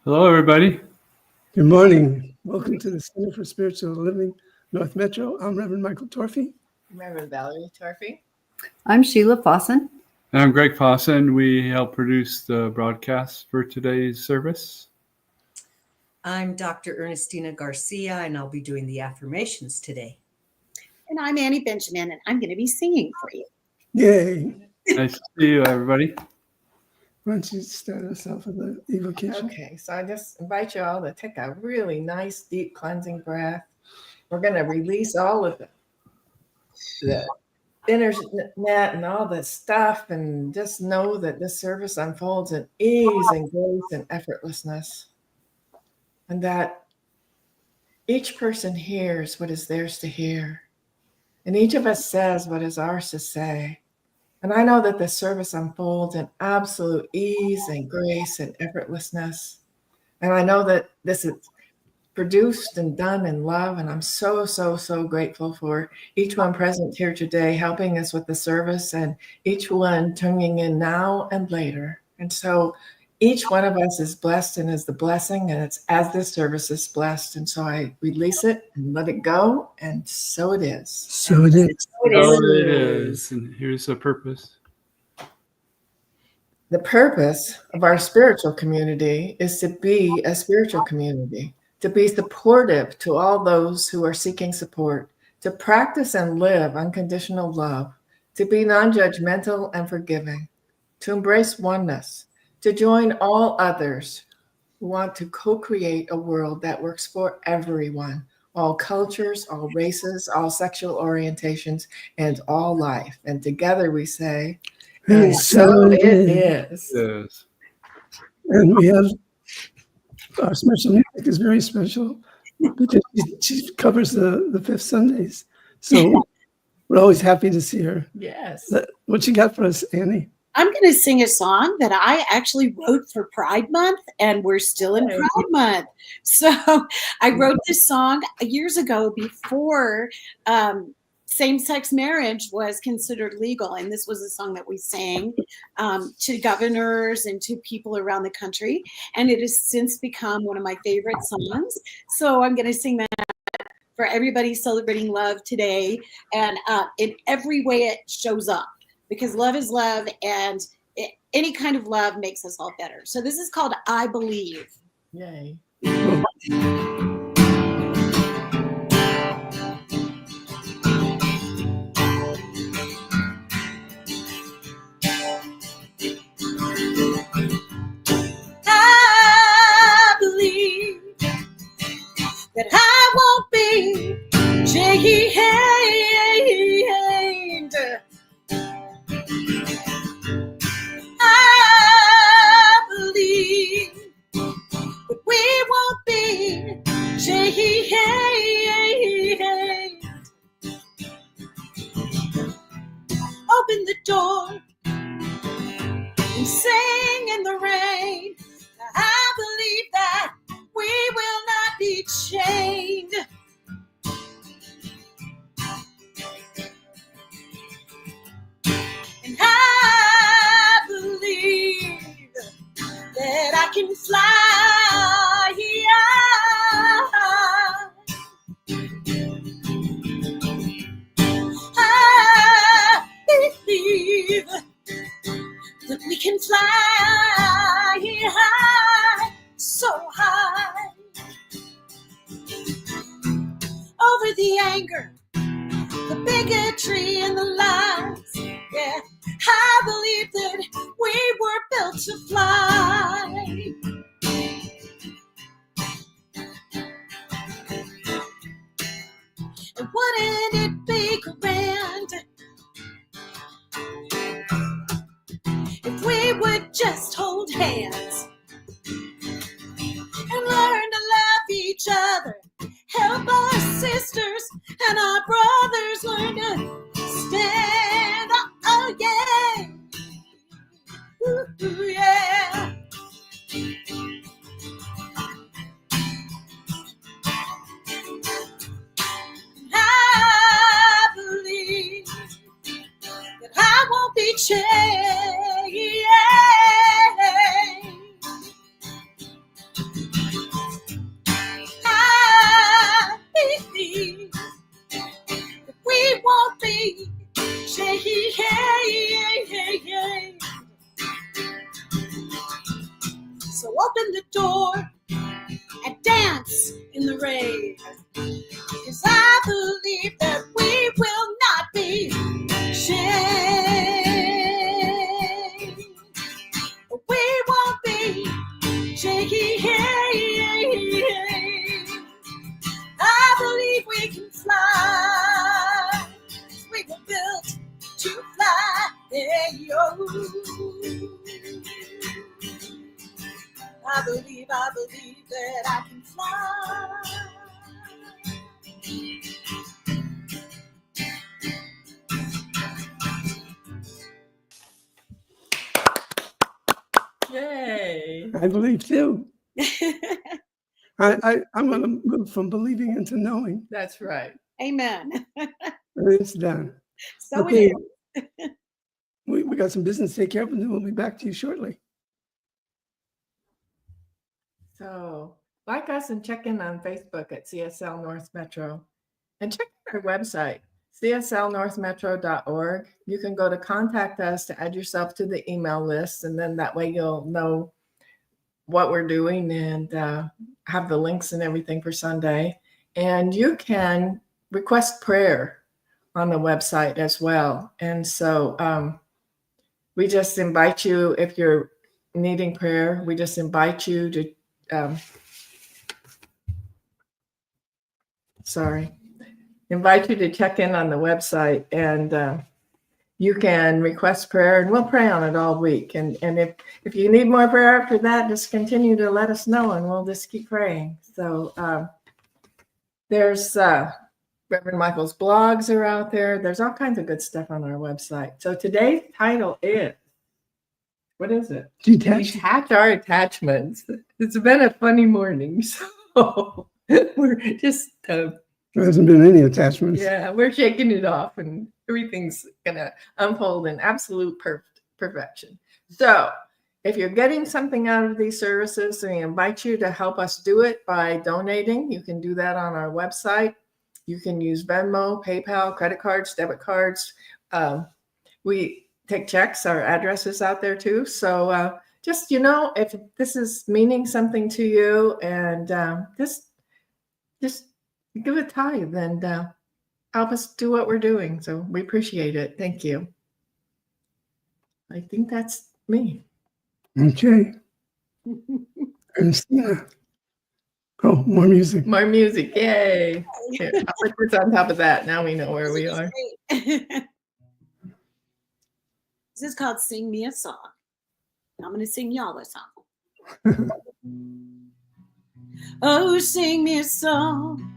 Hello, everybody. Good morning. Welcome to the Center for Spiritual Living, North Metro. I'm Reverend Michael Torfey. Reverend Valerie Torfey. I'm Sheila Fawson. And I'm Greg Fawson. We help produce the broadcast for today's service. I'm Dr. Ernestina Garcia, and I'll be doing the affirmations today. And I'm Annie Benjamin, and I'm going to be singing for you. Yay. Nice to see you, everybody. Why don't you start us off with the evocation? Okay, so I just invite you all to take a really nice, deep cleansing breath. We're going to release all of the internet and all the stuff, and just know that this service unfolds in ease and grace and effortlessness. And that each person hears what is theirs to hear. And each of us says what is ours to say. And I know that the service unfolds in absolute ease and grace and effortlessness. And I know that this is produced and done in love. And I'm so, so, so grateful for each one present here today, helping us with the service, and each one tuning in now and later. And so each one of us is blessed and is the blessing, and it's as this service is blessed. And so I release it and let it go, and so it is. So it is. So it is. And here's the purpose. The purpose of our spiritual community is to be a spiritual community, to be supportive to all those who are seeking support, to practice and live unconditional love, to be non-judgmental and forgiving, to embrace oneness, to join all others who want to co-create a world that works for everyone, all cultures, all races, all sexual orientations, and all life. And together we say, and so it is. Yes. And we have our special music is very special because she covers the fifth Sundays. So we're always happy to see her. Yes. What you got for us, Annie? I'm going to sing a song that I actually wrote for Pride Month, and we're still in Pride Month. So I wrote this song years ago before same-sex marriage was considered legal. And this was a song that we sang to governors and to people around the country. And it has since become one of my favorite songs. So I'm going to sing that for everybody celebrating love today, and in every way it shows up. Because love is love, and any kind of love makes us all better. So this is called I Believe. Yay. I believe that I won't be chained. I believe that we won't be chained. Open the door and sing in the rain. I believe that we will not be chained. And I believe that I can fly. I believe that we can fly high, so high, over the anger, the bigotry, and the lies. Yeah, I believe that we were built to fly. And wouldn't it be grand if we would just hold hands and learn to love each other, help our sisters and our brothers learn to stand. Oh yeah, ooh, yeah. I believe that I won't be chained. open the door and dance in the rain. 'Cause I believe that we will not be shamed. We won't be shaky. I believe we can fly. We were built to fly. Hey, yo. I believe that I can fly. Yay. I believe too. I'm going to move from believing into knowing. That's right. Amen. And it's done. So Okay. it is. We got some business to take care of, and then we'll be back to you shortly. So like us and check in on Facebook at CSL North Metro. And check out our website, cslnorthmetro.org. You can go to contact us to add yourself to the email list, and then that way you'll know what we're doing and have the links and everything for Sunday. And you can request prayer on the website as well. And so we just invite you, if you're needing prayer, we just invite you to invite you to check in on the website, and you can request prayer, and we'll pray on it all week. And if you need more prayer after that, just continue to let us know, and we'll just keep praying. So there's Reverend Michael's blogs are out there. There's all kinds of good stuff on our website. So today's title is, what is it? Detach. Detach Our Attachments. It's been a funny morning, so we're just There hasn't been any attachments. yeah, we're shaking it off, and everything's gonna unfold in absolute perfection. So if you're getting something out of these services, we invite you to help us do it by donating. You can do that on our website. You can use Venmo, PayPal, credit cards, debit cards. We take checks. Our address is out there too. So just, if this is meaning something to you, and just give a tithe and help us do what we're doing. So we appreciate it. Thank you. I think that's me. Okay. Ernestina. Oh, more music. More music. Yay. Here, I'll put this on top of that. Now we know where we are. This is called Sing Me a Song. I'm going to sing y'all a song. Oh, sing me a song.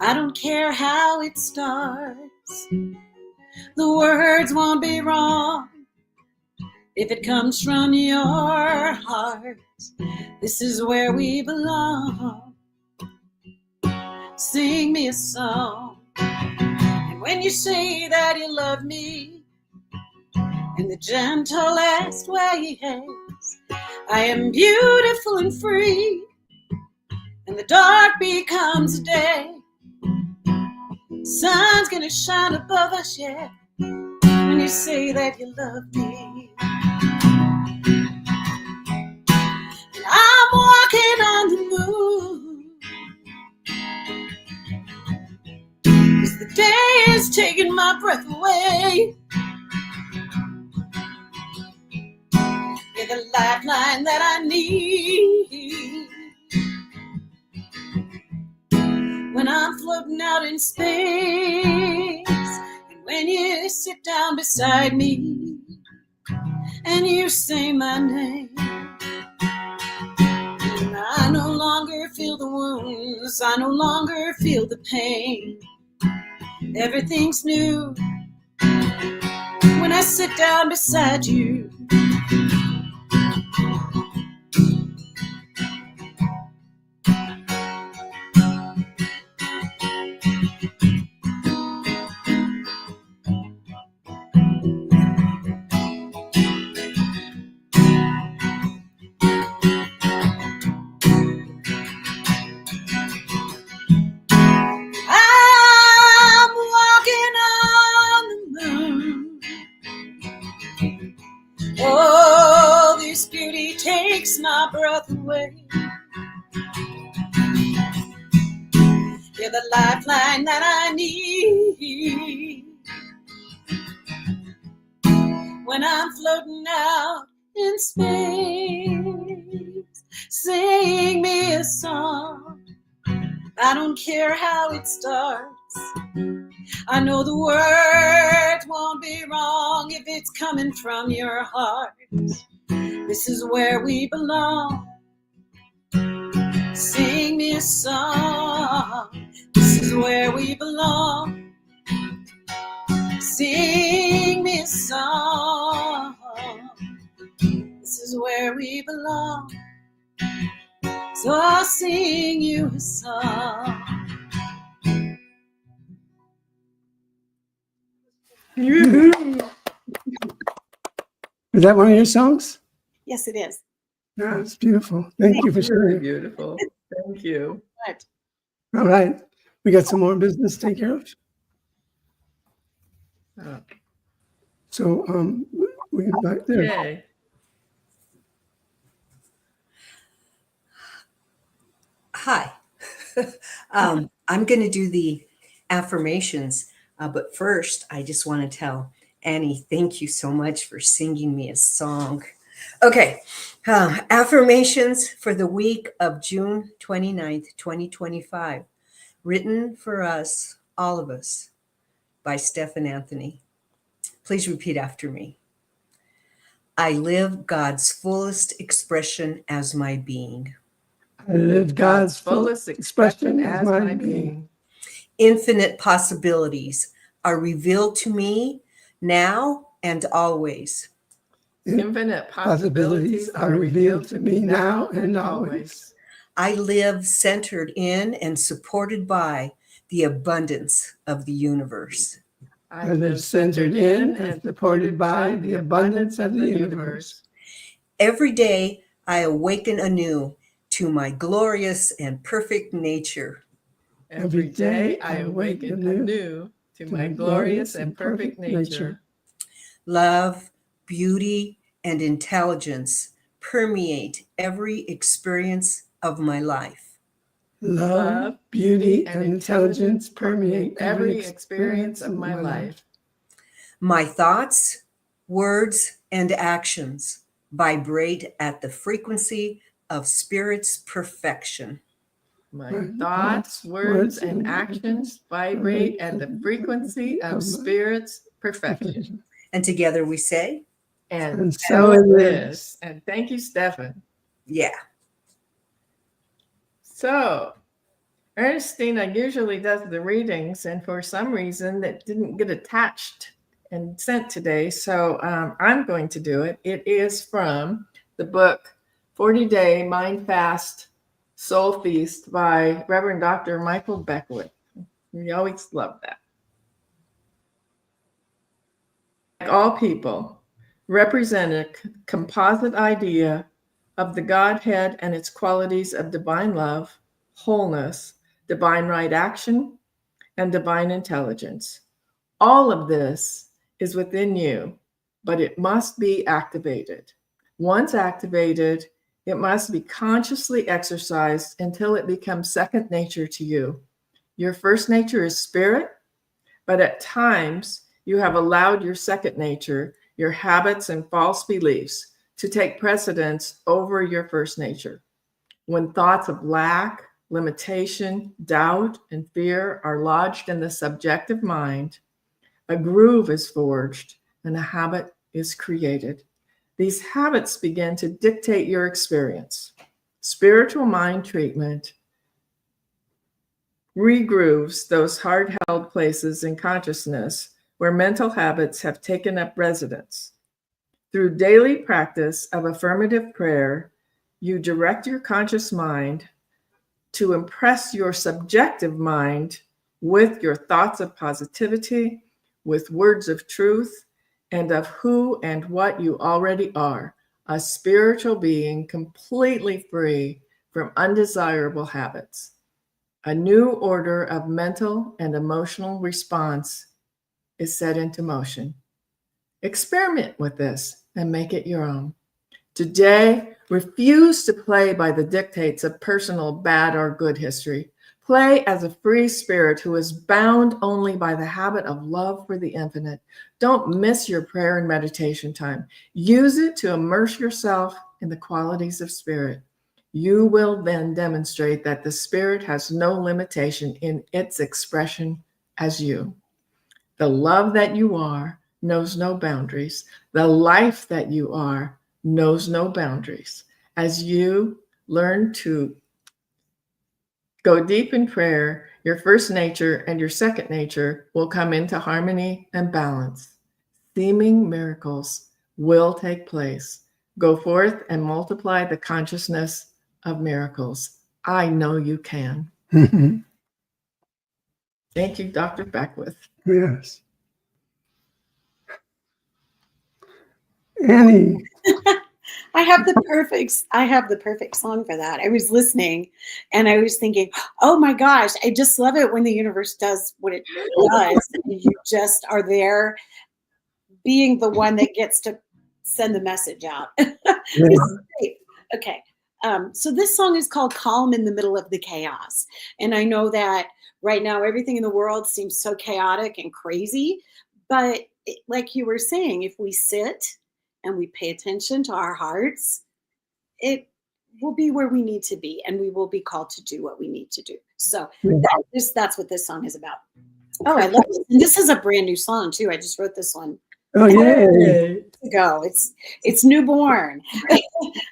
I don't care how it starts. The words won't be wrong if it comes from your heart. This is where we belong. Sing me a song. And when you say that you love me in the gentlest ways, I am beautiful and free, and the dark becomes day. Sun's gonna shine above us, yeah, when you say that you love me. And I'm walking on the moon, 'cause the day is taking my breath away. You're the lifeline that I need when I'm floating out in space. And when you sit down beside me and you say my name, and I no longer feel the wounds, I no longer feel the pain. Everything's new when I sit down beside you. I'm walking on the moon. Oh, this beauty takes takes my breath away. You're the lifeline that I need when I'm floating out in space. Sing me a song, I don't care how it starts. I know the words won't be wrong if it's coming from your heart. This is where we belong. Sing me a song. This is where we belong. Sing me a song. This is where we belong. So I'll sing you a song. Is that one of your songs? Yes, it is. Yeah, it's beautiful. Thank you for Very sharing. beautiful. Thank you. But All right. We got some more business to take care of. Oh, So we back there. yay. Hi. I'm going to do the affirmations, but first, I just want to tell Annie, thank you so much for singing me a song. Okay, affirmations for the week of June 29th, 2025, written for us, all of us, by Stephen Anthony. Please repeat after me. I live God's fullest expression as my being. I live God's fullest expression as my being. Infinite possibilities are revealed to me now and always. Infinite possibilities are revealed to me now and always. I live centered in and supported by the abundance of the universe. I live centered in and supported by the abundance of the universe. Every day I awaken anew to my glorious and perfect nature. Every day I awaken anew to my glorious and perfect nature. Love, beauty, and intelligence permeate every experience of my life. Love, beauty, and intelligence permeate every experience of my life. My thoughts, words, and actions vibrate at the frequency of Spirit's perfection. My thoughts, words, and actions vibrate at the frequency of Spirit's perfection. And together we say, And so so it it is. is. And thank you, Stephen. yeah. So, Ernestina usually does the readings, and for some reason that didn't get attached and sent today. So I'm going to do it. It is from the book 40-Day Mind Fast Soul Feast by Reverend Dr. Michael Beckwith. We always love that. Like all people, represent a composite idea of the Godhead and its qualities of divine love, wholeness, divine right action, and divine intelligence. All of this is within you, but it must be activated. Once activated, it must be consciously exercised until it becomes second nature to you. Your first nature is spirit, but at times you have allowed your second nature, your habits and false beliefs, to take precedence over your first nature. When thoughts of lack, limitation, doubt, and fear are lodged in the subjective mind, a groove is forged and a habit is created. These habits begin to dictate your experience. Spiritual mind treatment regrooves those hard-held places in consciousness where mental habits have taken up residence. Through daily practice of affirmative prayer, you direct your conscious mind to impress your subjective mind with your thoughts of positivity, with words of truth, and of who and what you already are, a spiritual being completely free from undesirable habits. A new order of mental and emotional response is set into motion. Experiment with this and make it your own. Today, refuse to play by the dictates of personal bad or good history. Play as a free spirit who is bound only by the habit of love for the infinite. Don't miss your prayer and meditation time. Use it to immerse yourself in the qualities of spirit. You will then demonstrate that the spirit has no limitation in its expression as you. The love that you are knows no boundaries. The life that you are knows no boundaries. As you learn to go deep in prayer, your first nature and your second nature will come into harmony and balance. Seeming miracles will take place. Go forth and multiply the consciousness of miracles. I know you can. Thank you, Dr. Beckwith. Yes. Annie. I have the perfect song for that. I was listening and I was thinking, oh my gosh, I just love it when the universe does what it does. And you just are there being the one that gets to send the message out. It's great. Okay. So this song is called Calm in the Middle of the Chaos. And I know that right now everything in the world seems so chaotic and crazy. But like you were saying, if we sit and we pay attention to our hearts, it will be where we need to be, and we will be called to do what we need to do. So that's what this song is about. Oh, I love it. And this is a brand new song too. I just wrote this one. Oh, yay. Ago. It's newborn. I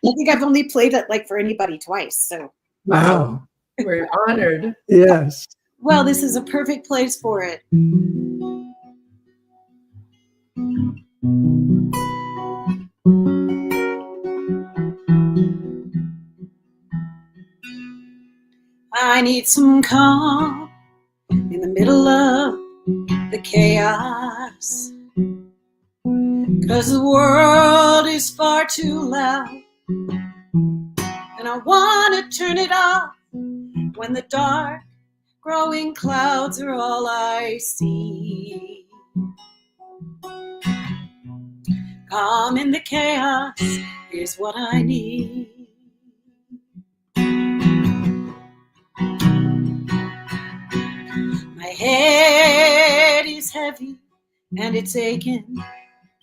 think I've only played it like for anybody twice. So Wow. We're honored. Yes. well, this is a perfect place for it. I need some calm in the middle of the chaos, 'cause the world is far too loud, and I want to turn it off when the dark growing clouds are all I see. Calm in the chaos is what I need. My head is heavy and it's aching,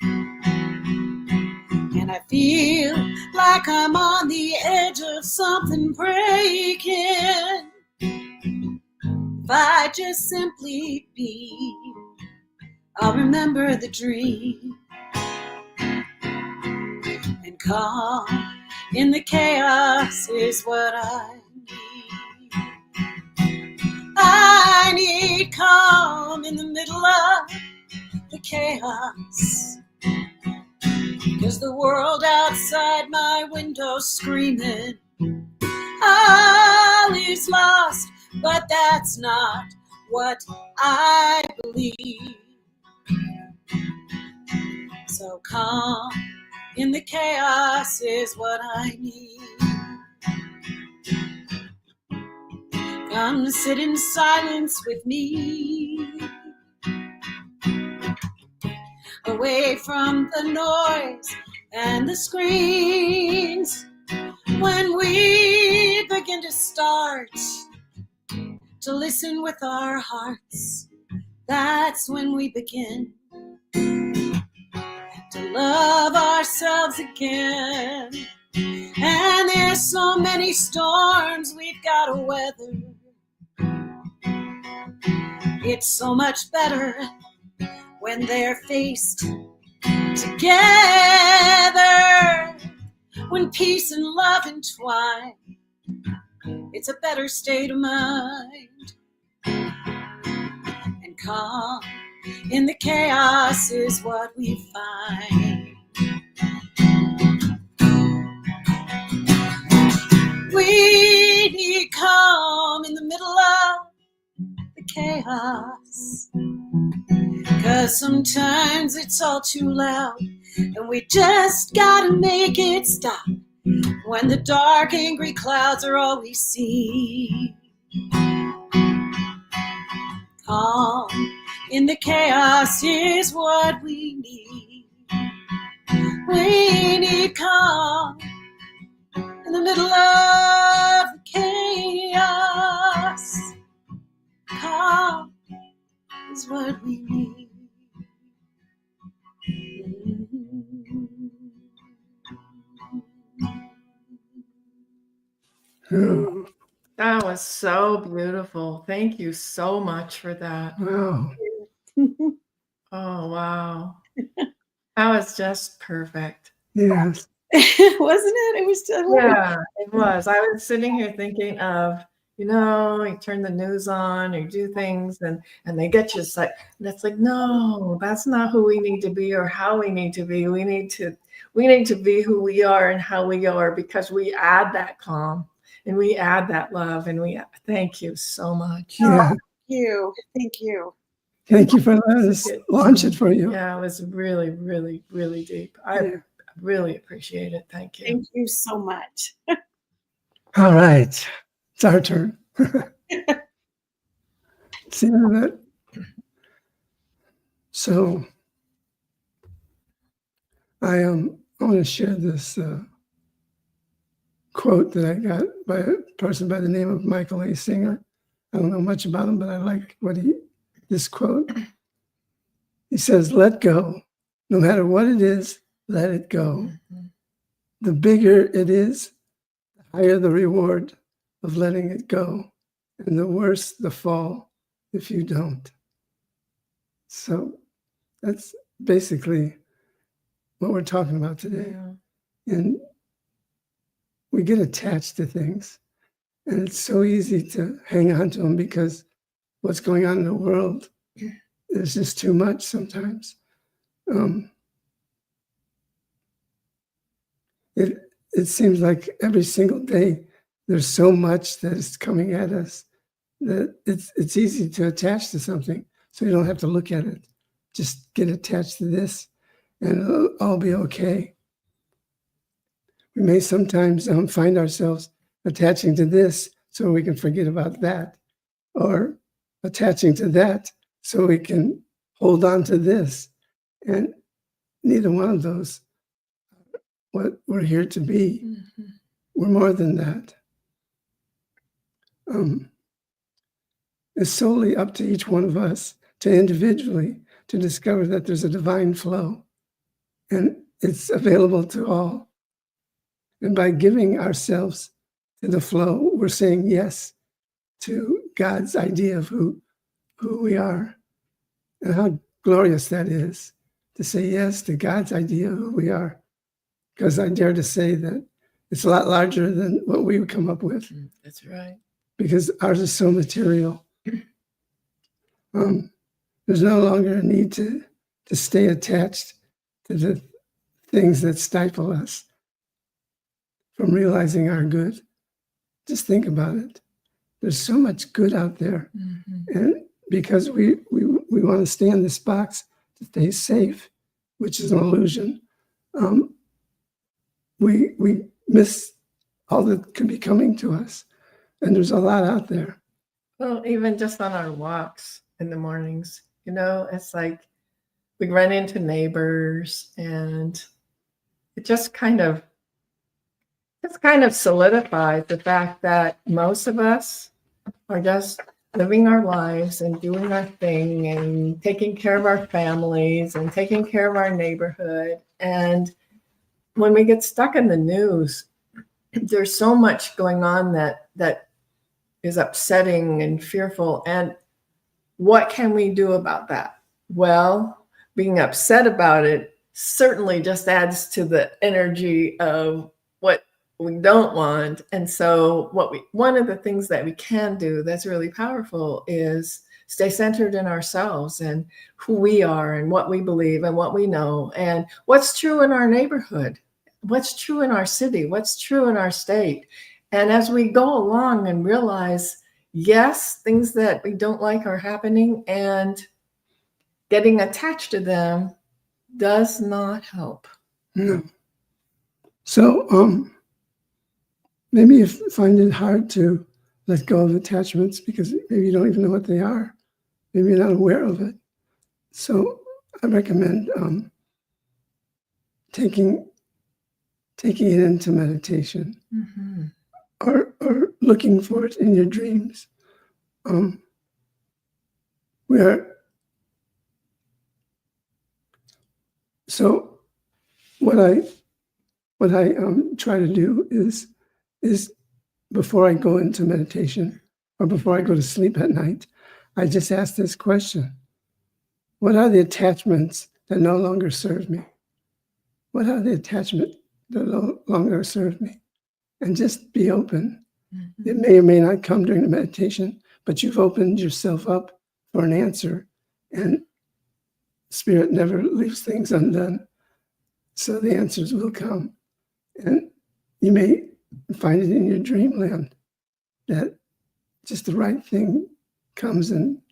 and I feel like I'm on the edge of something breaking. If I just simply be, I'll remember the dream. And calm in the chaos is what I need. I need calm in the middle of the chaos, 'cause the world outside my window screaming, all is lost, but that's not what I believe. So calm in the chaos is what I need. Come sit in silence with me, away from the noise and the screens. When we begin to start to listen with our hearts, that's when we begin to love ourselves again. And there's so many storms we've got to weather. It's so much better when they're faced together. When peace and love entwine, it's a better state of mind. And calm in the chaos is what we find. We need calm in the middle of the chaos, 'cause sometimes it's all too loud, and we just gotta make it stop when the dark, angry clouds are all we see. Calm in the chaos is what we need. We need calm what we need. Oh, That was so beautiful. Thank you so much for that. wow. Oh, wow. That was just perfect. Yes. Wasn't it? It was just Yeah, it was. I was sitting here thinking of, you turn the news on, you do things, and they get you like, and it's like, no, that's not who we need to be or how we need to be. We need to be who we are and how we are, because we add that calm and we add that love, and we thank you so much. Yeah. Thank you. Thank you for letting us launch it for you. Yeah, it was really, really, really deep. I Yeah. really appreciate it. Thank you. Thank you so much. All right. It's our turn. See that? So I want to share this quote that I got by a person by the name of Michael A. Singer. I don't know much about him, but I like this quote. He says, "Let go. No matter what it is, let it go. The bigger it is, the higher the reward of letting it go, and the worse the fall if you don't." So that's basically what we're talking about today. Yeah. And we get attached to things, and it's so easy to hang on to them because what's going on in the world is just too much sometimes. It seems like every single day there's so much that is coming at us that it's easy to attach to something, so you don't have to look at it. Just get attached to this, and it'll all be okay. We may sometimes find ourselves attaching to this so we can forget about that, or attaching to that so we can hold on to this. And neither one of those, what we're here to be. Mm-hmm. We're more than that. It's solely up to each one of us to individually to discover that there's a divine flow, and it's available to all. And by giving ourselves to the flow, we're saying yes to God's idea of who we are, and how glorious that is to say yes to God's idea of who we are. Because I dare to say that it's a lot larger than what we would come up with. That's right. Because ours is so material. There's no longer a need to stay attached to the things that stifle us from realizing our good. Just think about it. There's so much good out there. Mm-hmm. And because we want to stay in this box to stay safe, which is an illusion, we miss all that can be coming to us. And there's a lot out there. Well, even just on our walks in the mornings, it's like we run into neighbors, and it just kind of solidifies the fact that most of us are just living our lives and doing our thing and taking care of our families and taking care of our neighborhood. And when we get stuck in the news, there's so much going on that is upsetting and fearful. And what can we do about that? Well, being upset about it certainly just adds to the energy of what we don't want. And so one of the things that we can do that's really powerful is stay centered in ourselves and who we are and what we believe and what we know and what's true in our neighborhood, what's true in our city, what's true in our state. And as we go along and realize, yes, things that we don't like are happening, and getting attached to them does not help. No. So maybe you find it hard to let go of attachments because maybe you don't even know what they are. Maybe you're not aware of it. So I recommend taking it into meditation, Mm-hmm. or looking for it in your dreams. We are So what I try to do is before I go into meditation or before I go to sleep at night, I just ask this question: what are the attachments that no longer serve me? What are the attachments that no longer serve me? And just be open. Mm-hmm. It may or may not come during the meditation, but you've opened yourself up for an answer, and Spirit never leaves things undone. So the answers will come. And you may find it in your dreamland that just the right thing comes and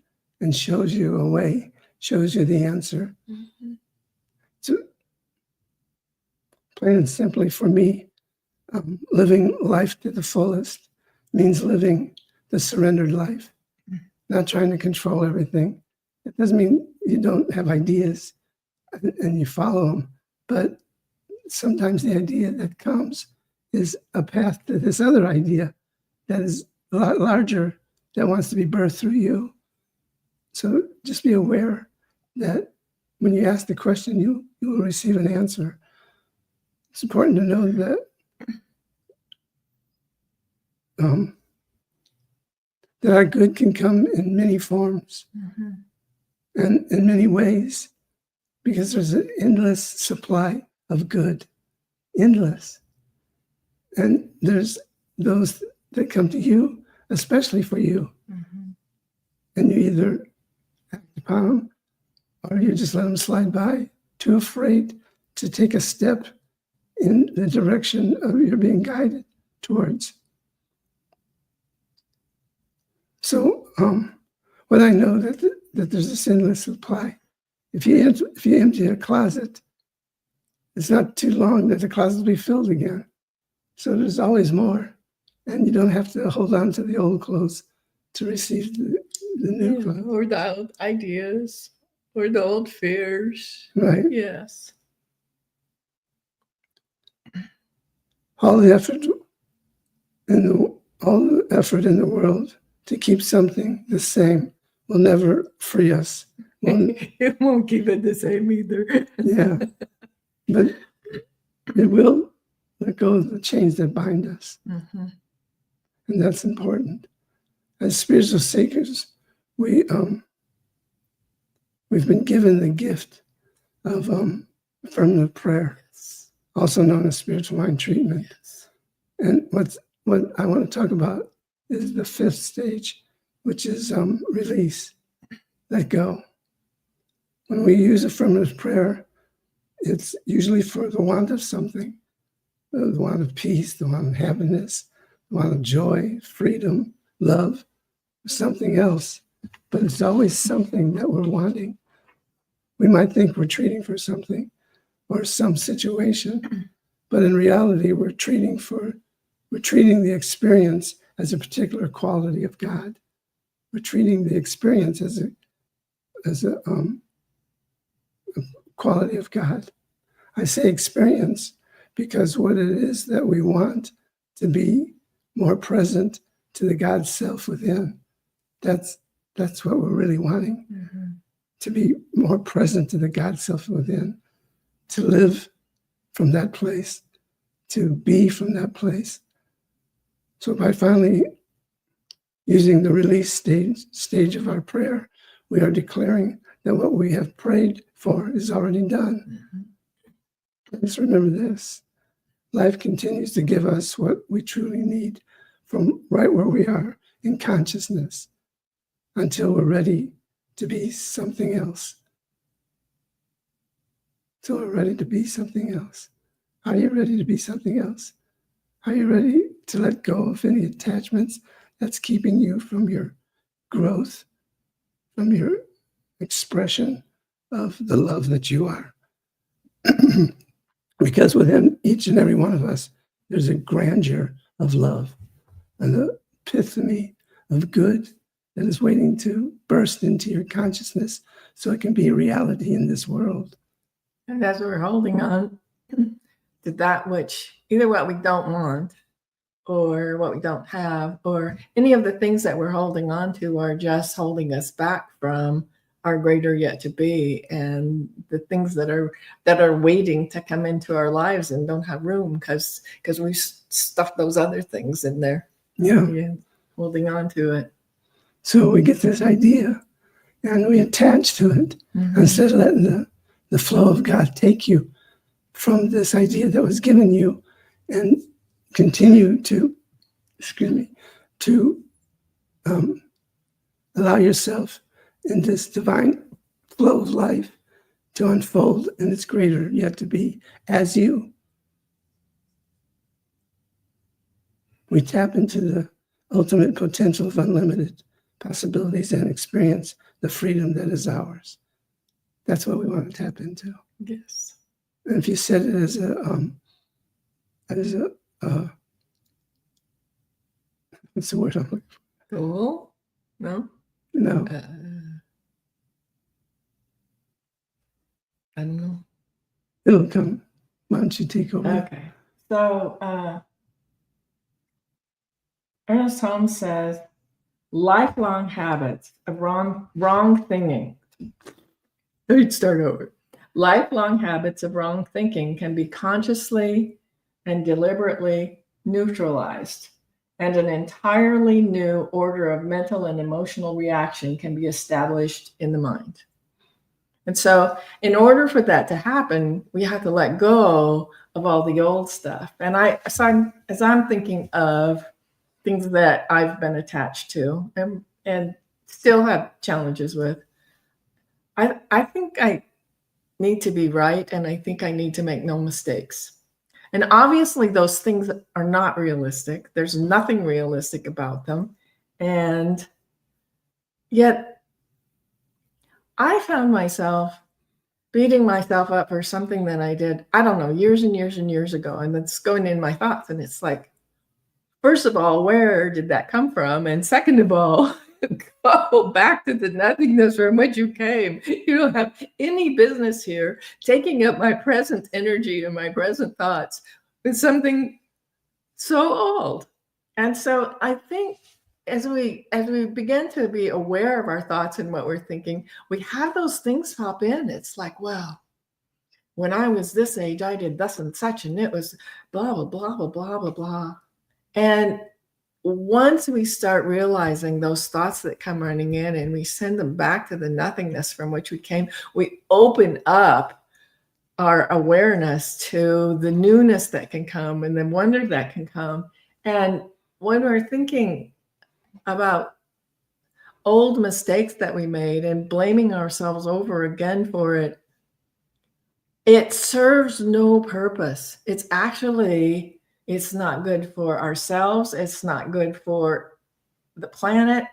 shows you a way, shows you the answer. Mm-hmm. So plain and simply for me, living life to the fullest means living the surrendered life, not trying to control everything. It doesn't mean you don't have ideas and you follow them, but sometimes the idea that comes is a path to this other idea that is a lot larger, that wants to be birthed through you. So just be aware that when you ask the question, you will receive an answer. It's important to know that that our good can come in many forms Mm-hmm. and in many ways, because there's an endless supply of good, endless. And there's those that come to you, especially for you. Mm-hmm. And you either act upon them or you just let them slide by, too afraid to take a step in the direction of you're being guided towards. So what I know that there's this endless supply. If you empty a closet, it's not too long that the closet will be filled again. So there's always more, and you don't have to hold on to the old clothes to receive the new clothes. Or the old ideas, or the old fears. Right. Yes. All the effort in the world to keep something the same will never free us. It won't keep it the same either. Yeah, but it will let go of the chains that bind us, Mm-hmm. and that's important. As spiritual seekers, we've been given the gift of affirmative prayer, also known as spiritual mind treatment. Yes. And what I want to talk about is the fifth stage, which is release, let go. When we use affirmative prayer, it's usually for the want of something, the want of peace, the want of happiness, the want of joy, freedom, love, something else. But it's always something that we're wanting. We might think we're treating for something or some situation, but in reality, we're treating the experience as a particular quality of God. We're treating the experience as a quality of God. I say experience because what it is that we want to be more present to the God self within. That's what we're really wanting. Mm-hmm. To be more present to the God self within, to live from that place, to be from that place. So by finally using the release stage of our prayer, we are declaring that what we have prayed for is already done. Mm-hmm. Just remember this: life continues to give us what we truly need from right where we are in consciousness until we're ready to be something else. Until we're ready to be something else. Are you ready to be something else? Are you ready to let go of any attachments that's keeping you from your growth, from your expression of the love that you are? Because within each and every one of us, there's a grandeur of love, an epiphany of good that is waiting to burst into your consciousness so it can be a reality in this world. And as we're holding on to that which, either what we don't want or what we don't have, or any of the things that we're holding on to are just holding us back from are greater yet to be, and the things that are waiting to come into our lives and don't have room because we stuffed those other things in there. Yeah. Holding on to it. So we get this idea and we attach to it instead of letting the flow of God take you from this idea that was given you and continue to, allow yourself in this divine flow of life to unfold, and it's greater yet to be as you. We tap into the ultimate potential of unlimited possibilities and experience the freedom that is ours. That's what we want to tap into. Yes. And if you set it as a what's the word I'm looking for? Goal? No. No. I don't know. It'll come. Why don't you take over? Okay. So Ernest Holmes says, lifelong habits of wrong thinking. Let me start over. Lifelong habits of wrong thinking can be consciously and deliberately neutralized, and an entirely new order of mental and emotional reaction can be established in the mind. And so in order for that to happen, we have to let go of all the old stuff. And as I'm thinking of things that I've been attached to and still have challenges with, I think I need to be right, and I think I need to make no mistakes. And obviously those things are not realistic. There's nothing realistic about them. And yet I found myself beating myself up for something that I did, I don't know, years and years and years ago. And it's going in my thoughts. And it's like, first of all, where did that come from? And second of all, go back to the nothingness from which you came. You don't have any business here taking up my present energy and my present thoughts with something so old. And so I think as we begin to be aware of our thoughts and what we're thinking, we have those things pop in. It's like, well, when I was this age, I did thus and such, and it was blah, blah, blah, blah, blah, blah, blah. And once we start realizing those thoughts that come running in and we send them back to the nothingness from which we came, we open up our awareness to the newness that can come and the wonder that can come. And when we're thinking about old mistakes that we made and blaming ourselves over again for it, it serves no purpose. It's not good for ourselves. It's not good for the planet.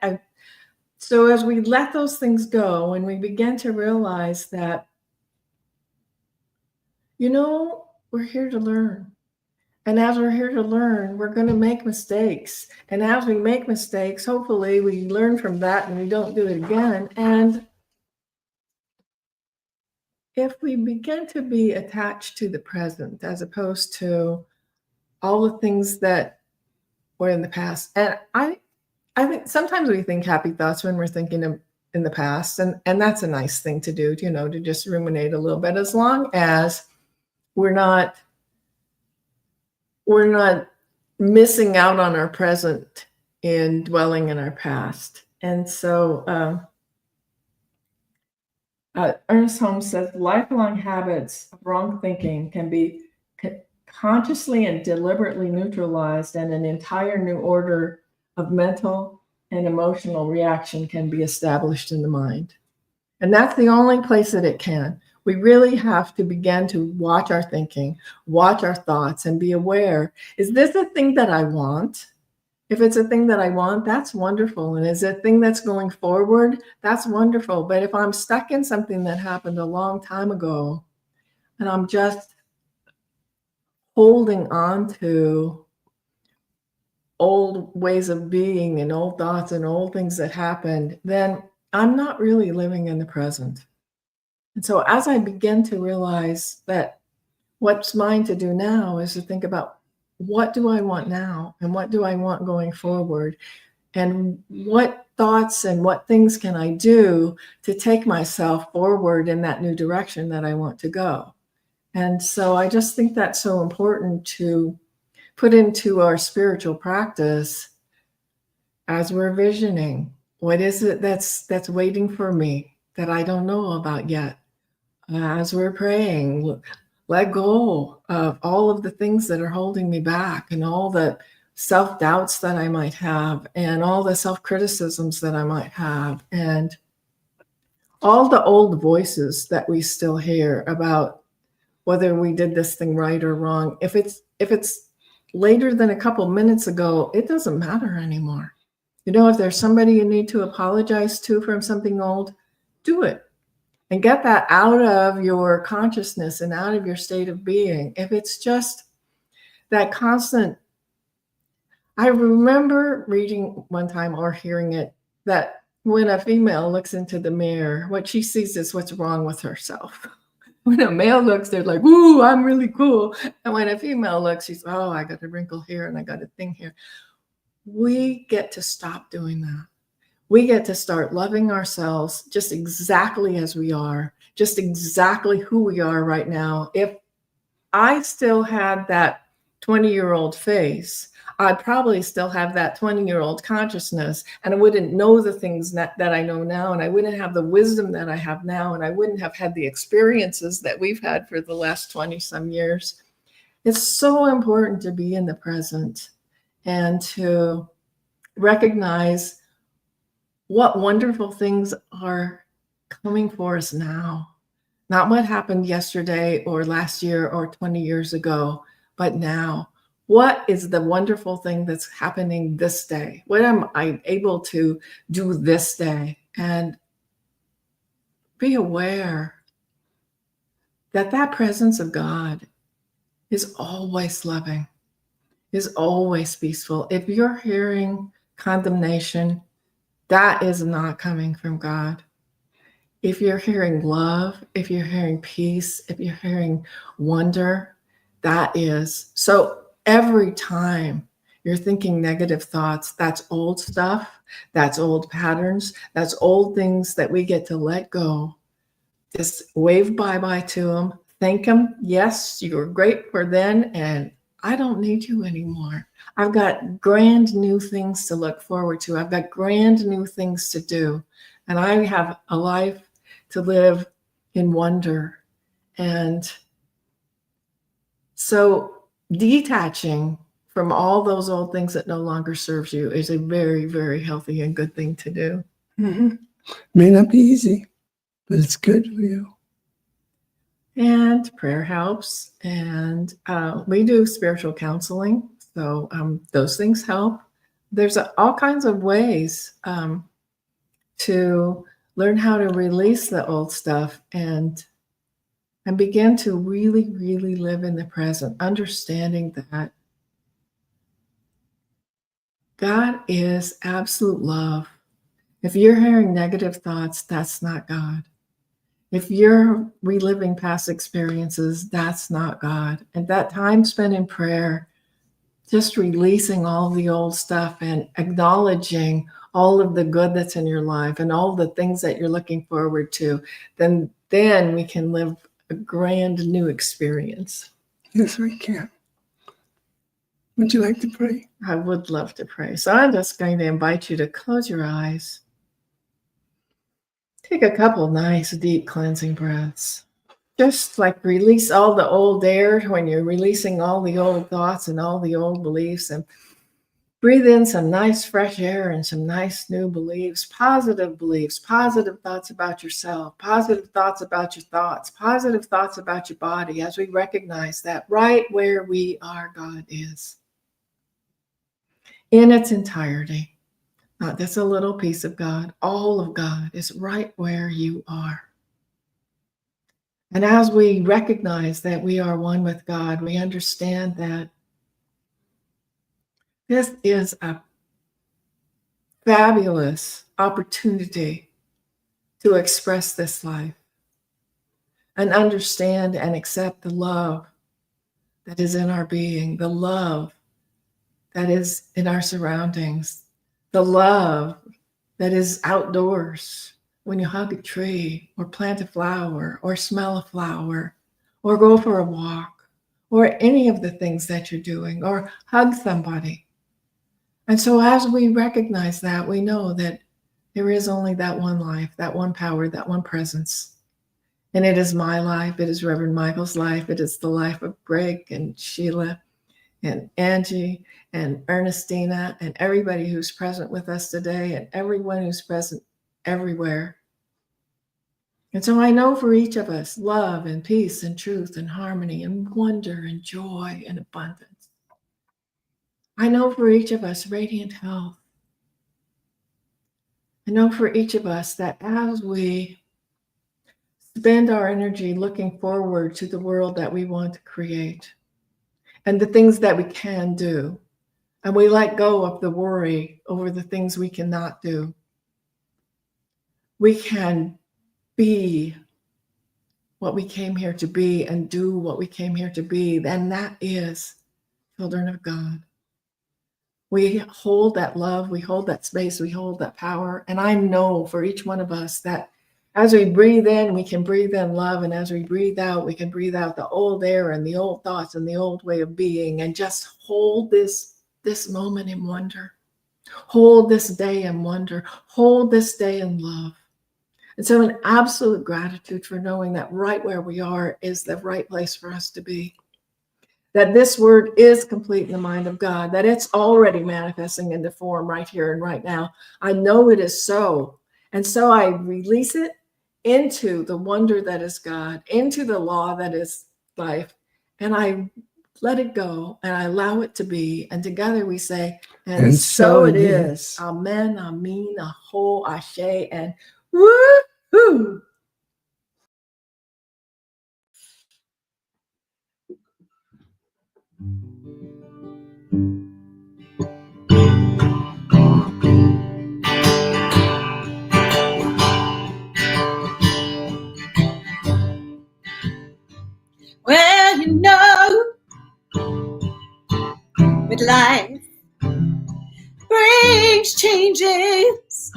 So as we let those things go and we begin to realize that, we're here to learn. And as we're here to learn, we're going to make mistakes. And as we make mistakes, hopefully we learn from that and we don't do it again. And if we begin to be attached to the present as opposed to all the things that were in the past, and I think sometimes we think happy thoughts when we're thinking in the past, and that's a nice thing to do, to just ruminate a little bit, as long as we're not missing out on our present in dwelling in our past. And so Ernest Holmes says, lifelong habits of wrong thinking can be consciously and deliberately neutralized, and an entire new order of mental and emotional reaction can be established in the mind. And that's the only place that it can. We really have to begin to watch our thinking, watch our thoughts, and be aware. Is this a thing that I want? If it's a thing that I want, that's wonderful. And is it a thing that's going forward? That's wonderful. But if I'm stuck in something that happened a long time ago, and I'm just holding on to old ways of being and old thoughts and old things that happened, then I'm not really living in the present. And so as I begin to realize that what's mine to do now is to think about, what do I want now? And what do I want going forward? and what thoughts and what things can I do to take myself forward in that new direction that I want to go. And so I just think that's so important to put into our spiritual practice as we're visioning. What is it that's waiting for me that I don't know about yet? As we're praying, let go of all of the things that are holding me back and all the self-doubts that I might have and all the self-criticisms that I might have and all the old voices that we still hear about whether we did this thing right or wrong. If it's later than a couple minutes ago, it doesn't matter anymore. You know, if there's somebody you need to apologize to from something old, do it. And get that out of your consciousness and out of your state of being. If it's just that constant, I remember reading one time or hearing it that when a female looks into the mirror, what she sees is what's wrong with herself. When a male looks, they're like, "Ooh, I'm really cool." And when a female looks, she's, "Oh, I got a wrinkle here and I got a thing here." We get to stop doing that. We get to start loving ourselves just exactly as we are, just exactly who we are right now. If I still had that 20-year-old face, I'd probably still have that 20-year-old consciousness, and I wouldn't know the things that I know now, and I wouldn't have the wisdom that I have now, and I wouldn't have had the experiences that we've had for the last 20-some years. It's so important to be in the present and to recognize what wonderful things are coming for us now. Not what happened yesterday or last year or 20 years ago, but now. What is the wonderful thing that's happening this day? What am I able to do this day? And be aware that that presence of God is always loving, is always peaceful. If you're hearing condemnation, that is not coming from God. If you're hearing love, if you're hearing peace, if you're hearing wonder, that is. So every time you're thinking negative thoughts, that's old stuff, that's old patterns, that's old things that we get to let go. Just wave bye-bye to them, thank them. Yes, you were great for then, and I don't need you anymore. I've got grand new things to look forward to. I've got grand new things to do. And I have a life to live in wonder. And so detaching from all those old things that no longer serves you is a very, very healthy and good thing to do. Mhm. May not be easy, but it's good for you. And prayer helps. And we do spiritual counseling. So those things help. There's all kinds of ways to learn how to release the old stuff and begin to really, really live in the present, understanding that God is absolute love. If you're hearing negative thoughts, that's not God. If you're reliving past experiences, that's not God. And that time spent in prayer, just releasing all the old stuff and acknowledging all of the good that's in your life and all the things that you're looking forward to, then we can live a grand new experience. Yes, we can. Would you like to pray? I would love to pray. So I'm just going to invite you to close your eyes. Take a couple nice, deep cleansing breaths. Just like release all the old air when you're releasing all the old thoughts and all the old beliefs, and breathe in some nice fresh air and some nice new beliefs, positive thoughts about yourself, positive thoughts about your thoughts, positive thoughts about your body, as we recognize that right where we are, God is. In its entirety, not just a little piece of God, all of God is right where you are. And as we recognize that we are one with God, we understand that this is a fabulous opportunity to express this life and understand and accept the love that is in our being, the love that is in our surroundings, the love that is outdoors when you hug a tree or plant a flower or smell a flower or go for a walk or any of the things that you're doing or hug somebody. And so as we recognize that, we know that there is only that one life, that one power, that one presence. And it is my life. It is Reverend Michael's life. It is the life of Greg and Sheila and Angie and Ernestina and everybody who's present with us today and everyone who's present everywhere. And so I know for each of us, love and peace and truth and harmony and wonder and joy and abundance. I know for each of us, radiant health. I know for each of us that as we spend our energy looking forward to the world that we want to create and the things that we can do, and we let go of the worry over the things we cannot do, we can be what we came here to be and do what we came here to be, and that is children of God. We hold that love, we hold that space, we hold that power. And I know for each one of us that as we breathe in, we can breathe in love. And as we breathe out, we can breathe out the old air and the old thoughts and the old way of being, and just hold this moment in wonder. Hold this day in wonder. Hold this day in love. And so an absolute gratitude for knowing that right where we are is the right place for us to be. That this word is complete in the mind of God, that it's already manifesting into form right here and right now. I know it is so. And so I release it into the wonder that is God, into the law that is life. And I let it go and I allow it to be. And together we say, and so it is. Amen, amen, aho, ashe, and woo-hoo. Well, you know, with life brings changes,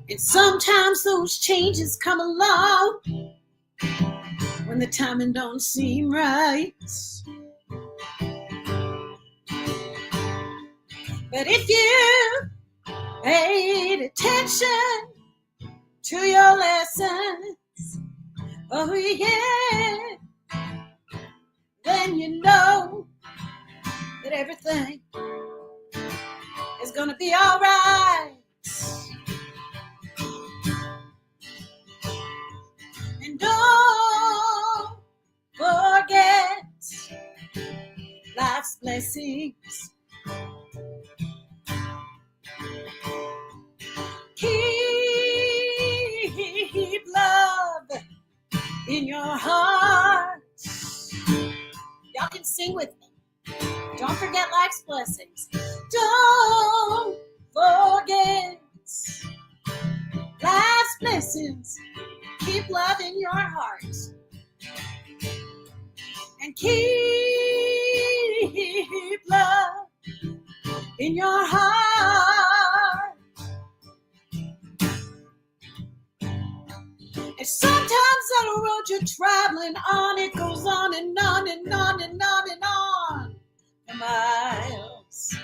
and sometimes those changes come along when the timing don't seem right. But if you paid attention to your lesson, oh yeah, then you know that everything is gonna be all right. And don't forget life's blessings. Keep love in your heart. Y'all can sing with me. Don't forget life's blessings. Don't forget life's blessings. Keep love in your heart. And keep love in your heart. And sometimes on the road you're traveling on, it goes on and on and on and on and on for miles.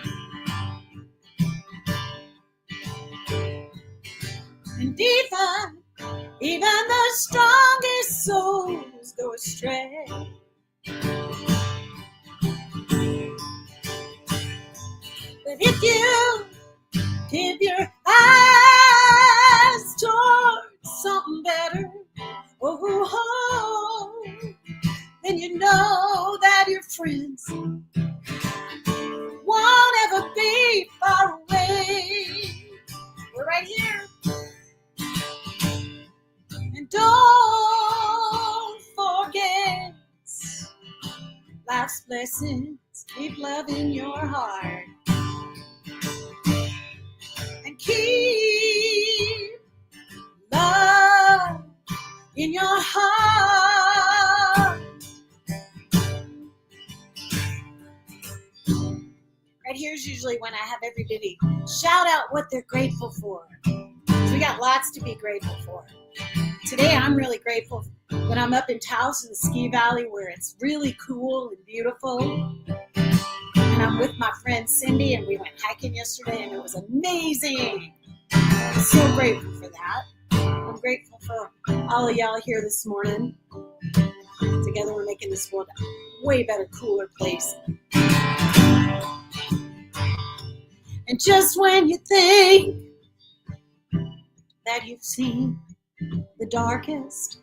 And even the strongest souls go astray. But if you give your eyes towards something better, oh, then you know that your friends won't ever be far away. We're right here. And don't forget life's blessings. Keep love in your heart. And keep love in your heart. here's usually when I have everybody shout out what they're grateful for. So we got lots to be grateful for. Today, I'm really grateful when I'm up in Taos in the ski valley where it's really cool and beautiful. And I'm with my friend Cindy, and we went hiking yesterday, and it was amazing. I'm so grateful for that. I'm grateful for all of y'all here this morning. Together, we're making this world a way better, cooler place. And just when you think that you've seen the darkest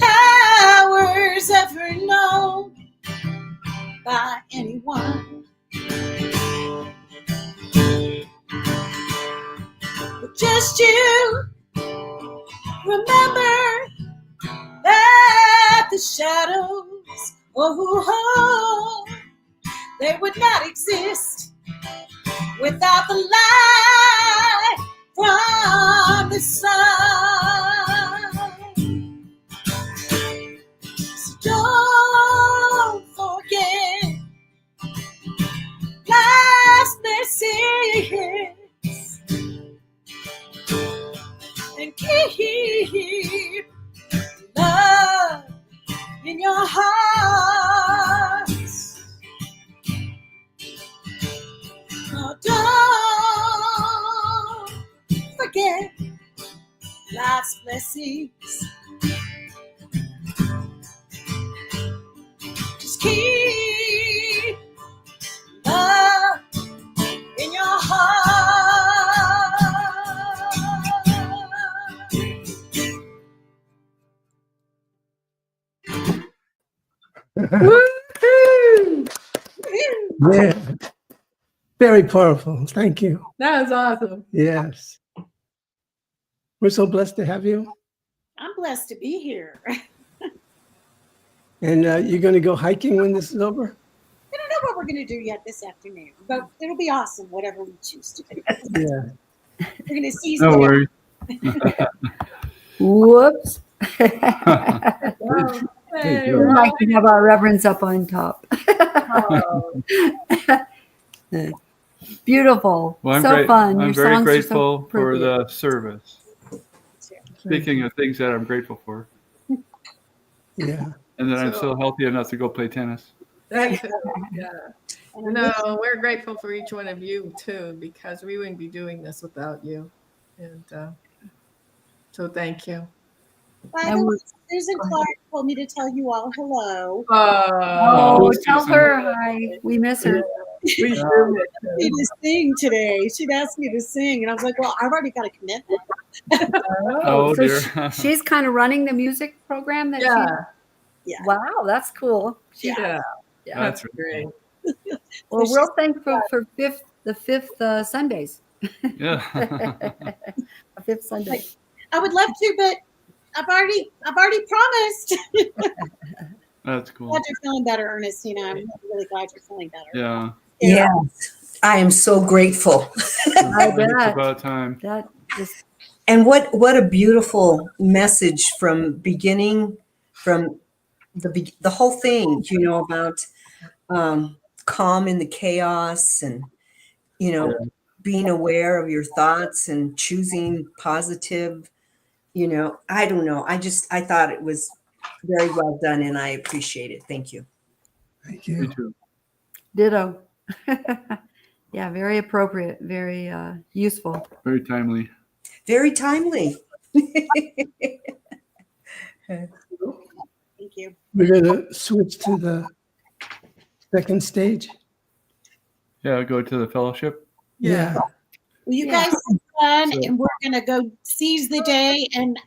hours ever known by anyone, but just you remember that the shadows, oh, they would not exist without the light from the sun. So don't forget life's blessings and keep love in your hearts. Oh, don't forget life's blessings. Just keep love in your heart. Woo-hoo! Yeah. Very powerful. Thank you. That was awesome. Yes. We're so blessed to have you. I'm blessed to be here. And you're going to go hiking when this is over? I don't know what we're going to do yet this afternoon, but it'll be awesome, whatever we choose to do. Yeah. We're going to seize No the day. worries. Whoops. Wow. Hey, good. We Rob. like to have our reverends up on top. Oh, Beautiful. Well, So fun. I'm Your very songs grateful are so for appropriate. the service. Speaking of things that I'm grateful for, Yeah. and that I'm So- still healthy enough to go play tennis. that's yeah. No, we're grateful for each one of you too, because we wouldn't be doing this without you. And so thank you. By And the way, we're- Susan Clark told me to tell you all hello. Oh, Susan. tell her hi. We miss her. We do She asked me to sing today. She'd asked me to sing, and I was like, "Well, I've already got a commitment." Oh, so dear. she's kind of running the music program that Yeah, Yeah. Wow, that's cool. yeah, Yeah. that's That's great. Well, So we're thankful for the fifth Sundays. Yeah. A fifth Sunday. I would love to, but I've already promised. That's cool. Glad you're feeling better, Ernestina. I'm really glad you're feeling better. Yeah. Yes, I am so grateful. I It's bet. about time. That just And what a beautiful message from beginning, from the whole thing, about calm in the chaos, and being aware of your thoughts and choosing positive. I don't know. I thought it was very well done, and I appreciate it. Thank you. Thank Me you. too. ditto. Yeah, very appropriate, very useful. Very timely. Very timely. Thank you. We're going to switch to the second stage. Yeah, go to the fellowship. Yeah. Well, you Yeah. guys have fun, So- and we're going to go seize the day. And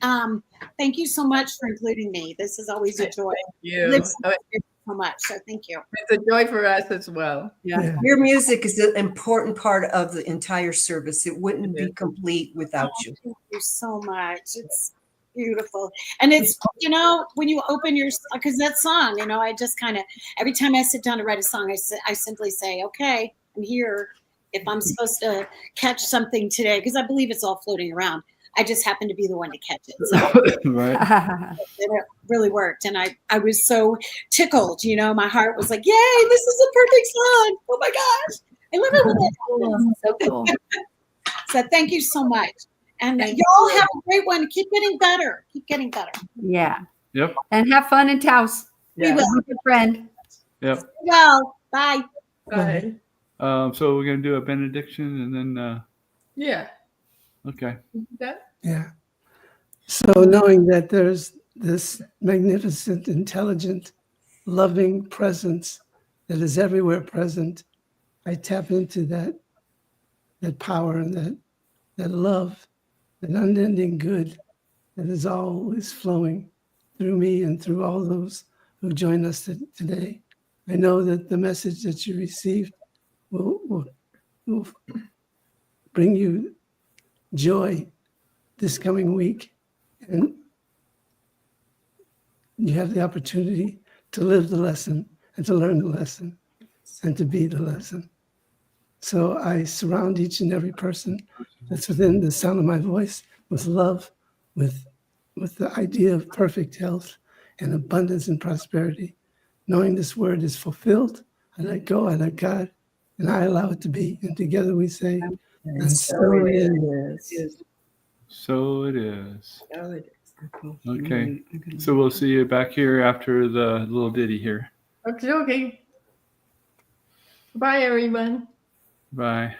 thank you so much for including me. This is always a joy. You. Lives so much. So thank you. It's a joy for us as well. Yeah. Your music is an important part of the entire service. It wouldn't It be complete without you. Thank you so much. It's beautiful. And it's, when you open your, because that song, I just kind of, every time I sit down to write a song, I simply say, okay, I'm here. If I'm supposed to catch something today, because I believe it's all floating around. I just happened to be the one to catch it. So Right. it really worked. And I was so tickled, you know, my heart was like, yay, this is a perfect song. Oh my gosh. I love it when that happens. So cool. So thank you so much. And Thank y'all you. have a great one. Keep getting better. Keep getting better. Yeah. Yep. And have fun in Taos. Yeah. With your friend. Yep. Well, bye. Bye. So we're going to do a benediction and then, Yeah. okay. That, Yeah. So knowing that there's this magnificent, intelligent, loving presence that is everywhere present, I tap into that power and that love, that unending good that is always flowing through me and through all those who join us today. I know that the message that you received will bring you joy this coming week. And you have the opportunity to live the lesson and to learn the lesson and to be the lesson. So I surround each and every person that's within the sound of my voice with love, with the idea of perfect health and abundance and prosperity. Knowing this word is fulfilled, I let go, I let God, and I allow it to be. And together we say, and so it is. So it is. oh, it is. Okay. So we'll see you back here after the little ditty here. Okay. Bye, everyone. Bye.